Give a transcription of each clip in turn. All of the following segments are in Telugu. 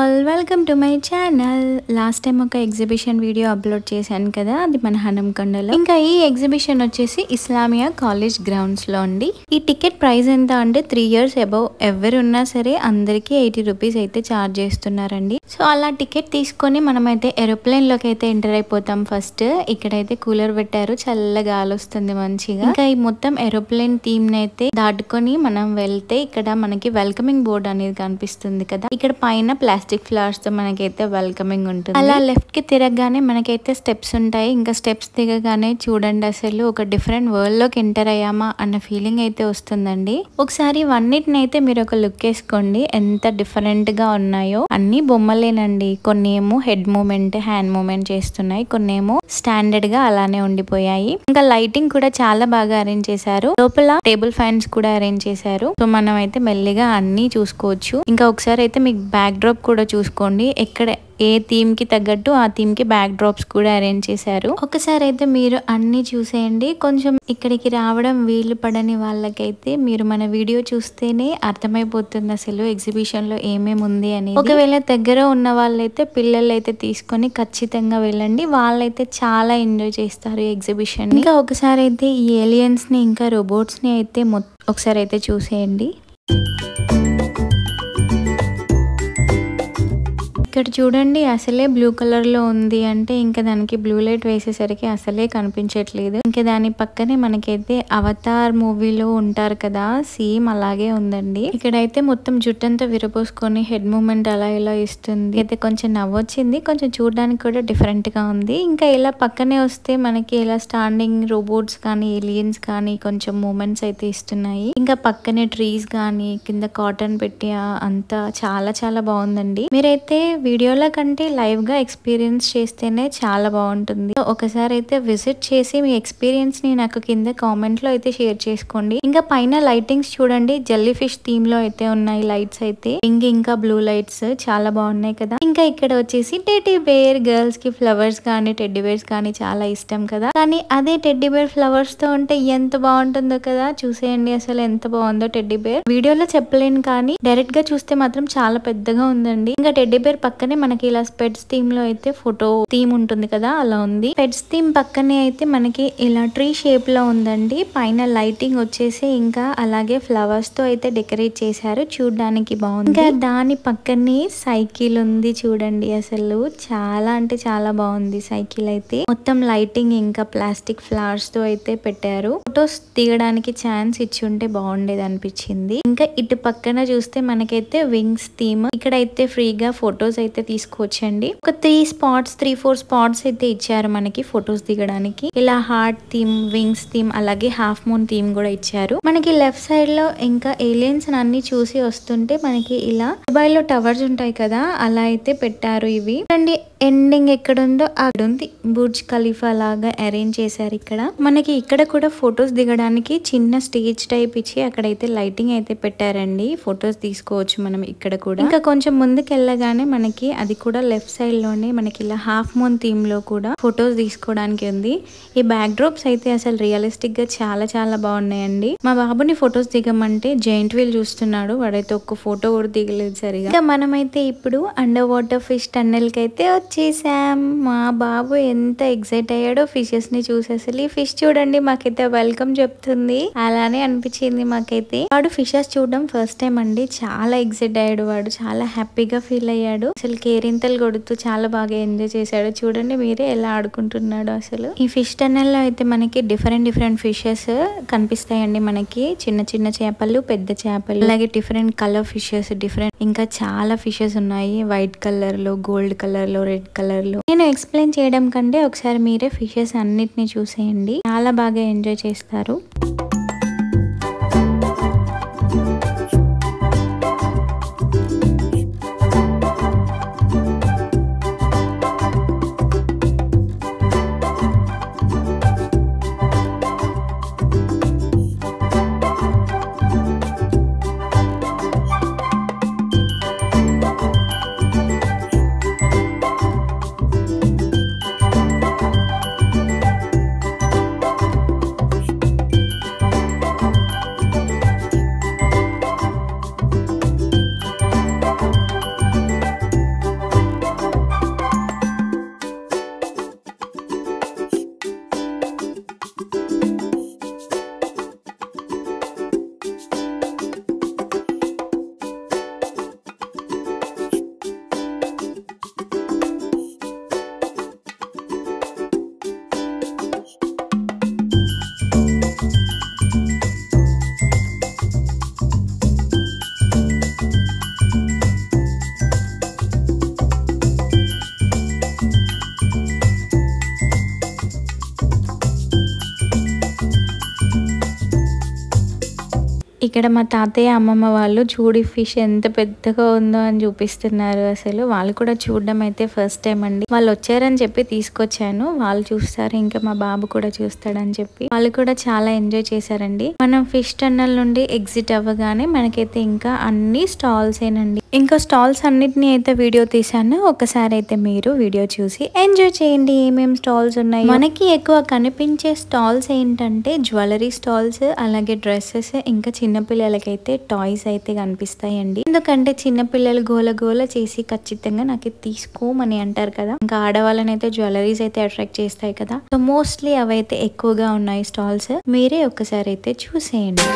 All welcome to my channel. Last time ఒక ఎగ్జిబిషన్ వీడియో అప్లోడ్ చేశాను కదా, అది మన హనంకొండలో. ఇంకా ఈ ఎగ్జిబిషన్ వచ్చేసి ఇస్లామియా కాలేజ్ గ్రౌండ్స్ లో అండి. ఈ టికెట్ ప్రైస్ ఎంత అంటే 3 years అబౌవ్ ఎవరున్నా సరే అందరికి 80 రూపీస్ అయితే చార్జ్ చేస్తున్నారండి. సో అలా టికెట్ తీసుకొని మనమైతే ఏరోప్లేన్ లోకి అయితే ఎంటర్ అయిపోతాం. ఫస్ట్ ఇక్కడైతే కూలర్ పెట్టారు, చల్లగా గాలి వస్తుంది మంచిగా. ఇంకా ఈ మొత్తం ఏరోప్లేన్ థీమ్ అయితే దాటుకొని మనం వెళ్తే ఇక్కడ మనకి వెల్కమింగ్ బోర్డ్ అనేది కనిపిస్తుంది కదా. ఇక్కడ పైన ప్లాస్టిక్ ఫ్లవర్స్ తో మనకైతే వెల్కమింగ్ ఉంటుంది. అలా లెఫ్ట్ కి తిరగగానే మనకైతే స్టెప్స్ ఉంటాయి. ఇంకా స్టెప్స్ దిగగానే చూడండి, అసలు ఒక డిఫరెంట్ వరల్డ్ లోకి ఎంటర్ అయ్యామా అన్న ఫీలింగ్ అయితే వస్తుందండి. ఒకసారి ఇవన్నిటిని అయితే మీరు ఒక లుక్ వేసుకోండి, ఎంత డిఫరెంట్ గా ఉన్నాయో. అన్ని బొమ్మలేనండి, కొన్ని ఏమో హెడ్ మూమెంట్, హ్యాండ్ మూమెంట్ చేస్తున్నాయి, కొన్ని ఏమో స్టాండర్డ్ గా అలానే ఉండిపోయాయి. ఇంకా లైటింగ్ కూడా చాలా బాగా అరేంజ్ చేశారు. లోపల టేబుల్ ఫ్యాన్స్ కూడా అరేంజ్ చేశారు. సో మనం అయితే మెల్లిగా అన్ని చూసుకోవచ్చు. ఇంకా ఒకసారి అయితే మీకు బ్యాక్ డ్రాప్ కూడా చూసుకోండి, ఎక్కడ ఏ థీమ్ కి తగ్గట్టు ఆ థీమ్ కి బ్యాక్ డ్రాప్స్ కూడా అరేంజ్ చేశారు. ఒకసారి అయితే మీరు అన్ని చూసేయండి. కొంచెం ఇక్కడికి రావడం వీలు పడని వాళ్ళకైతే మీరు మన వీడియో చూస్తేనే అర్థమైపోతుంది అసలు ఎగ్జిబిషన్ లో ఏమేమి ఉంది అని. ఒకవేళ దగ్గర ఉన్న వాళ్ళైతే పిల్లలు అయితే తీసుకొని ఖచ్చితంగా వెళ్ళండి, వాళ్ళైతే చాలా ఎంజాయ్ చేస్తారు ఈ ఎగ్జిబిషన్. ఇంకా ఒకసారి అయితే ఈ ఏలియన్స్ ని ఇంకా రోబోట్స్ ని అయితే ఒకసారి అయితే చూసేయండి. ఇక్కడ చూడండి, అసలే బ్లూ కలర్ లో ఉంది అంటే ఇంకా దానికి బ్లూ లైట్ వేసేసరికి అసలే కనిపించట్లేదు. ఇంకా దాని పక్కనే మనకైతే అవతార్ మూవీలో ఉంటారు కదా, సేమ్ అలాగే ఉందండి. ఇక్కడైతే మొత్తం జుట్టంతా విరపోసుకొని హెడ్ మూమెంట్ అలా ఇలా ఇస్తుంది. అయితే కొంచెం నవ్వొచ్చింది, కొంచెం చూడడానికి కూడా డిఫరెంట్ గా ఉంది. ఇంకా ఇలా పక్కనే వస్తే మనకి ఇలా స్టాండింగ్ రోబోట్స్ కానీ ఏలియన్స్ కానీ కొంచెం మూమెంట్స్ అయితే ఇస్తున్నాయి. ఇంకా పక్కనే ట్రీస్ కానీ కింద కాటన్ పెట్టి అంతా చాలా చాలా బాగుందండి. మీరైతే వీడియోల కంటే లైవ్ గా ఎక్స్పీరియన్స్ చేస్తేనే చాలా బాగుంటుంది. ఒకసారి అయితే విజిట్ చేసి మీ ఎక్స్పీరియన్స్ ని నాకు కింద కామెంట్ లో అయితే షేర్ చేసుకోండి. ఇంకా పైన లైటింగ్స్ చూడండి, జెల్లీ ఫిష్ థీమ్ లో అయితే ఉన్నాయి లైట్స్ అయితే, ఇంకా బ్లూ లైట్స్ చాలా బాగున్నాయి కదా. ఇంకా ఇక్కడ వచ్చేసి టెడ్డీ బేర్, గర్ల్స్ కి ఫ్లవర్స్ కానీ టెడ్డీ బేర్స్ కానీ చాలా ఇష్టం కదా. కానీ అదే టెడ్డీ బేర్ ఫ్లవర్స్ తో ఉంటే ఎంత బాగుంటుందో కదా. చూసేయండి అసలు ఎంత బాగుందో టెడ్డీ బేర్. వీడియోలో చెప్పలేను కానీ డైరెక్ట్ గా చూస్తే మాత్రం చాలా పెద్దగా ఉందండి. ఇంకా టెడ్డీ బేర్ పక్కనే మనకి ఇలా పెట్స్ థీమ్ లో అయితే ఫోటో థీమ్ ఉంటుంది కదా, అలా ఉంది. పెట్స్ థీమ్ పక్కనే అయితే మనకి ఇలా ట్రీ షేప్ లో ఉందండి. పైన లైటింగ్ వచ్చేసి ఇంకా అలాగే ఫ్లవర్స్ తో అయితే డెకరేట్ చేశారు, చూడడానికి బాగుంది. ఇంకా దాని పక్కనే సైకిల్ ఉంది చూడండి, అసలు చాలా అంటే చాలా బాగుంది సైకిల్ అయితే. మొత్తం లైటింగ్ ఇంకా ప్లాస్టిక్ ఫ్లవర్స్ తో అయితే పెట్టారు. ఫొటోస్ దిగడానికి ఛాన్స్ ఇచ్చి ఉంటే బాగుండేది అనిపించింది. ఇంకా ఇటు పక్కన చూస్తే మనకైతే వింగ్స్ థీమ్, ఇక్కడైతే ఫ్రీగా ఫొటోస్ అయితే తీసుకోవచ్చండి. ఒక 3-4 స్పాట్స్ అయితే ఇచ్చారు మనకి ఫొటోస్ దిగడానికి. ఇలా హార్ట్ థీమ్, వింగ్స్ థీమ్, అలాగే హాఫ్ మూన్ థీమ్ కూడా ఇచ్చారు. మనకి లెఫ్ట్ సైడ్ లో ఇంకా ఏలియన్స్ అన్ని చూసి వస్తుంటే మనకి ఇలా దుబాయ్ లో టవర్స్ ఉంటాయి కదా, అలా అయితే పెట్టారు ఇవి. అండి ఎండింగ్ ఎక్కడుందో అక్కడ ఉంది, బుర్జ్ ఖలీఫా లాగా అరేంజ్ చేశారు ఇక్కడ. మనకి ఇక్కడ కూడా ఫొటోస్ దిగడానికి చిన్న స్టేజ్ టైప్ ఇచ్చి అక్కడైతే లైటింగ్ అయితే పెట్టారండి, ఫొటోస్ తీసుకోవచ్చు మనం ఇక్కడ కూడా. ఇంకా కొంచెం ముందుకు వెళ్ళగానే మనకి అది కూడా లెఫ్ట్ సైడ్ లోనే మనకి ఇలా హాఫ్ మూన్ థీమ్ లో కూడా ఫొటోస్ తీసుకోవడానికి ఉంది. ఈ బ్యాక్ డ్రాప్స్ అయితే అసలు రియలిస్టిక్ గా చాలా చాలా బాగున్నాయండి. మా బాబుని ఫొటోస్ దిగమంటే జైంట్ వీల్ చూస్తున్నాడు, వాడైతే ఒక్క ఫోటో కూడా దిగలేదు సరిగా. ఇంకా మనమైతే ఇప్పుడు అండర్ వాటర్ ఫిష్ టన్నెల్ కి అయితే వచ్చేసాం. మా బాబు ఎంత ఎక్సైట్ అయ్యాడో ఫిషెస్ ని చూసి. అసలు ఈ ఫిష్ చూడండి మాకైతే వెల్కమ్ చెప్తుంది, అలానే అనిపించింది మాకైతే. వాడు ఫిషెస్ చూడడం ఫస్ట్ టైం అండి, చాలా ఎక్సైట్ అయ్యాడు, వాడు చాలా హ్యాపీగా ఫీల్ అయ్యాడు. అసలు కేరింతలు కొడుతూ చాలా బాగా ఎంజాయ్ చేశాడు. చూడండి మీరే ఎలా ఆడుకుంటున్నాడు అసలు. ఈ ఫిష్ టన్నెల్ లో అయితే మనకి డిఫరెంట్ ఫిషెస్ కనిపిస్తాయండి. మనకి చిన్న చిన్న చేపలు, పెద్ద చేపలు, అలాగే డిఫరెంట్ కలర్ ఫిషెస్, ఇంకా చాలా ఫిషెస్ ఉన్నాయి, వైట్ కలర్ లో, గోల్డ్ కలర్ లో, రెడ్ కలర్ లో. నేను ఎక్స్ప్లెయిన్ చేయడం కంటే ఒకసారి మీరే ఫిషెస్ అన్నిటిని చూసేయండి, చాలా బాగా ఎంజాయ్ చేస్తారు. ఇక్కడ మా తాతయ్య అమ్మమ్మ వాళ్ళు చూడి ఫిష్ ఎంత పెద్దగా ఉందో అని చూపిస్తున్నారు. అసలు వాళ్ళు కూడా చూడడం అయితే ఫస్ట్ టైం అండి. వాళ్ళు వచ్చారని చెప్పి తీసుకొచ్చాను, వాళ్ళు చూస్తారు, ఇంకా మా బాబు కూడా చూస్తాడని చెప్పి వాళ్ళు కూడా చాలా ఎంజాయ్ చేశారండి. మనం ఫిష్ టన్నల్ నుండి ఎగ్జిట్ అవ్వగానే మనకైతే ఇంకా అన్ని స్టాల్స్ ఏనండి. ఇంకా స్టాల్స్ అన్నిటిని అయితే వీడియో తీసాను, ఒకసారి అయితే మీరు వీడియో చూసి ఎంజాయ్ చేయండి. ఏమేం స్టాల్స్ ఉన్నాయి. మనకి ఎక్కువ కనిపించే స్టాల్స్ ఏంటంటే జ్యువెలరీ స్టాల్స్, అలాగే డ్రెస్సెస్, ఇంకా చిన్నపిల్లలకైతే టాయ్స్ అయితే కనిపిస్తాయండి. ఎందుకంటే చిన్నపిల్లలు గోల గోల చేసి ఖచ్చితంగా నాకు తీసుకోమని అంటారు కదా, ఇంకా ఆడవాళ్ళని అయితే జ్యువెలరీస్ అయితే అట్రాక్ట్ చేస్తాయి కదా. సో మోస్ట్లీ అవైతే ఎక్కువగా ఉన్నాయి స్టాల్స్. మీరే ఒకసారి అయితే చూసేయండి.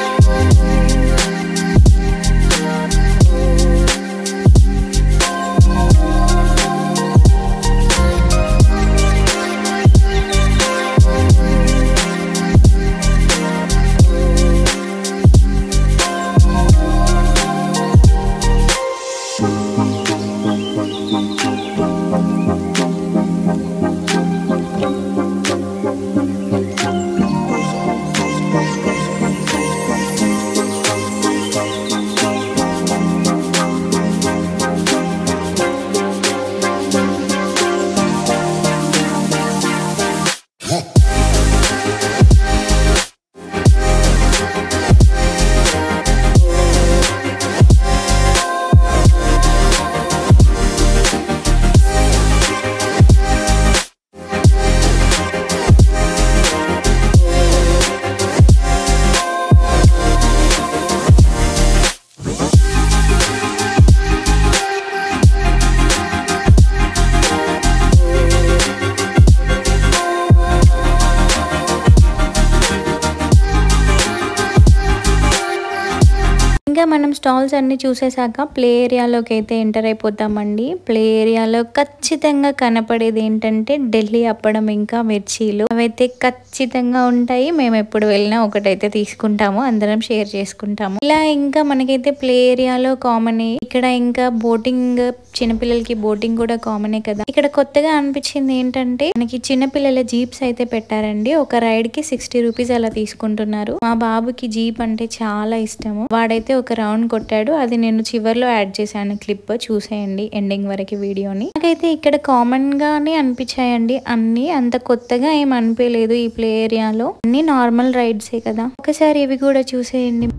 ఇంకా మనం స్టాల్స్ అన్ని చూసేసాక ప్లే ఏరియాలోకి అయితే ఎంటర్ అయిపోతామండి. ప్లే ఏరియాలో ఖచ్చితంగా కనపడేది ఏంటంటే ఢిల్లీ అప్పడం ఇంకా మిర్చీలు, అవైతే ఖచ్చితంగా ఉంటాయి. మేము ఎప్పుడు వెళ్ళినా ఒకటైతే తీసుకుంటాము, అందరం షేర్ చేసుకుంటాము. ఇలా ఇంకా మనకైతే ప్లే ఏరియాలో కామన్. ఇక్కడ ఇంకా బోటింగ్, చిన్నపిల్లలకి బోటింగ్ కూడా కామనే కదా. ఇక్కడ కొత్తగా అనిపించింది ఏంటంటే మనకి చిన్నపిల్లల జీప్స్ అయితే పెట్టారండి. ఒక రైడ్ కి 60 రూపీస్ అలా తీసుకుంటున్నారు. మా బాబుకి జీప్ అంటే చాలా ఇష్టము, వాడైతే ఒక రౌండ్ కొట్టాడు. అది నేను చివర్లో యాడ్ చేశాను క్లిప్, చూసేయండి ఎండింగ్ వరకు వీడియోని. నాకైతే ఇక్కడ కామన్ గానే అనిపించాయండి అన్ని, అంత కొత్తగా ఏం అనిపించలేదు. ఈ ప్లే ఏరియాలో అన్ని నార్మల్ రైడ్సే కదా, ఒకసారి ఇవి కూడా చూసేయండి.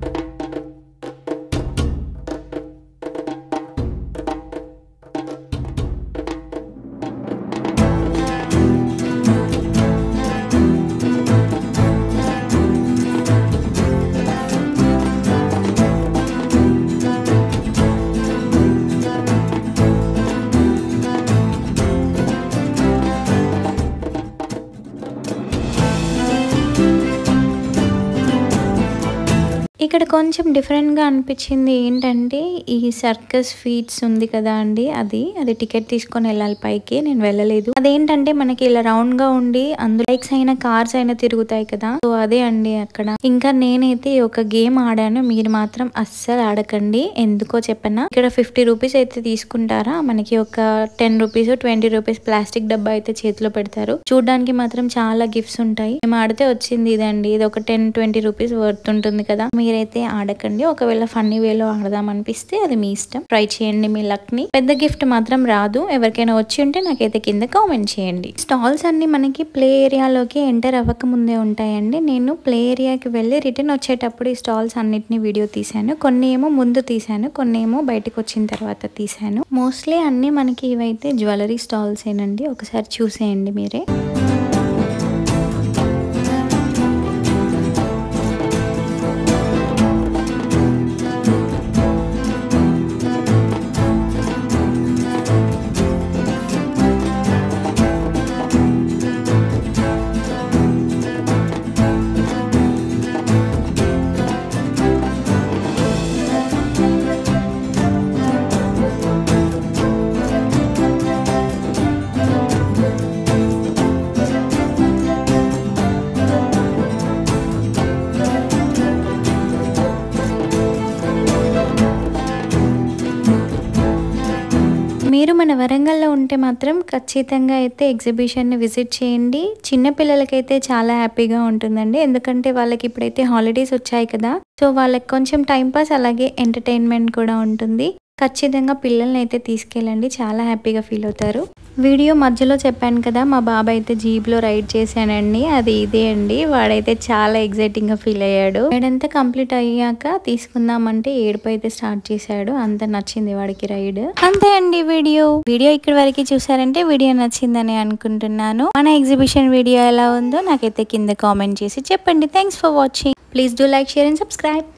ఇక్కడ కొంచెం డిఫరెంట్గా అనిపించింది ఏంటంటే ఈ సర్కస్ ఫీట్స్ ఉంది కదా అండి, అది టికెట్ తీసుకొని వెళ్ళాలి పైకి. నేను వెళ్ళలేదు. అదేంటంటే మనకి ఇలా రౌండ్ గా ఉండి అందులో బైక్స్ అయినా కార్స్ అయినా తిరుగుతాయి కదా, సో అదే అండి అక్కడ. ఇంకా నేనైతే ఒక గేమ్ ఆడాను, మీరు మాత్రం అస్సలు ఆడకండి. ఎందుకో చెప్పనా, ఇక్కడ 50 రూపీస్ అయితే తీసుకుంటారా, మనకి ఒక 10 రూపీస్ 20 రూపీస్ ప్లాస్టిక్ డబ్బా అయితే చేతిలో పెడతారు. చూడడానికి మాత్రం చాలా గిఫ్ట్స్ ఉంటాయి. మేము ఆడితే వచ్చింది ఇదండి, ఇది ఒక 10-20 రూపీస్ వర్త్ ఉంటుంది కదా. మీరైతే ఆడకండి. ఒకవేళ ఫన్నీ వేలో ఆడదాం అనిపిస్తే అది మీ ఇష్టం, ట్రై చేయండి మీ లక్ ని. పెద్ద గిఫ్ట్ మాత్రం రాదు. ఎవరికైనా వచ్చి ఉంటే నాకైతే కింద కామెంట్ చేయండి. స్టాల్స్ అన్ని మనకి ప్లే ఏరియాలోకి ఎంటర్ అవ్వక ముందే ఉంటాయండి. నేను ప్లే ఏరియాకి వెళ్ళి రిటర్న్ వచ్చేటప్పుడు ఈ స్టాల్స్ అన్నిటిని వీడియో తీసాను. కొన్ని ఏమో ముందు తీసాను, కొన్ని ఏమో బయటకు వచ్చిన తర్వాత తీసాను. మోస్ట్లీ అన్ని మనకి ఇవైతే జ్యువెలరీ స్టాల్స్ ఏనండి, ఒకసారి చూసేయండి మీరే. మీరు మన వరంగల్లో ఉంటే మాత్రం ఖచ్చితంగా అయితే ఎగ్జిబిషన్ని విజిట్ చేయండి. చిన్న పిల్లలకైతే చాలా హ్యాపీగా ఉంటుందండి. ఎందుకంటే వాళ్ళకి ఇప్పుడైతే హాలిడేస్ వచ్చాయి కదా, సో వాళ్ళకి కొంచెం టైం పాస్ అలాగే ఎంటర్టైన్మెంట్ కూడా ఉంటుంది. ఖచ్చితంగా పిల్లల్ని అయితే తీసుకెళ్ళండి, చాలా హ్యాపీగా ఫీల్ అవుతారు. వీడియో మధ్యలో చెప్పాను కదా, మా బాబాయ్ అయితే జీప్లో రైడ్ చేశానండి, అది ఇదే అండి. వాడైతే చాలా ఎగ్జైటింగ్గా ఫీల్ అయ్యాడు. రైడంతా కంప్లీట్ అయ్యాక తీసుకుందామంటే ఏడుపు అయితే స్టార్ట్ చేశాడు. అంత నచ్చింది వాడికి రైడ్. అంతే అండి వీడియో ఇక్కడ వరకు చూసారంటే వీడియో నచ్చిందని అనుకుంటున్నాను. మన ఎగ్జిబిషన్ వీడియో ఎలా ఉందో నాకైతే కింద కామెంట్ చేసి చెప్పండి. Thanks for watching. Please do like, share and subscribe.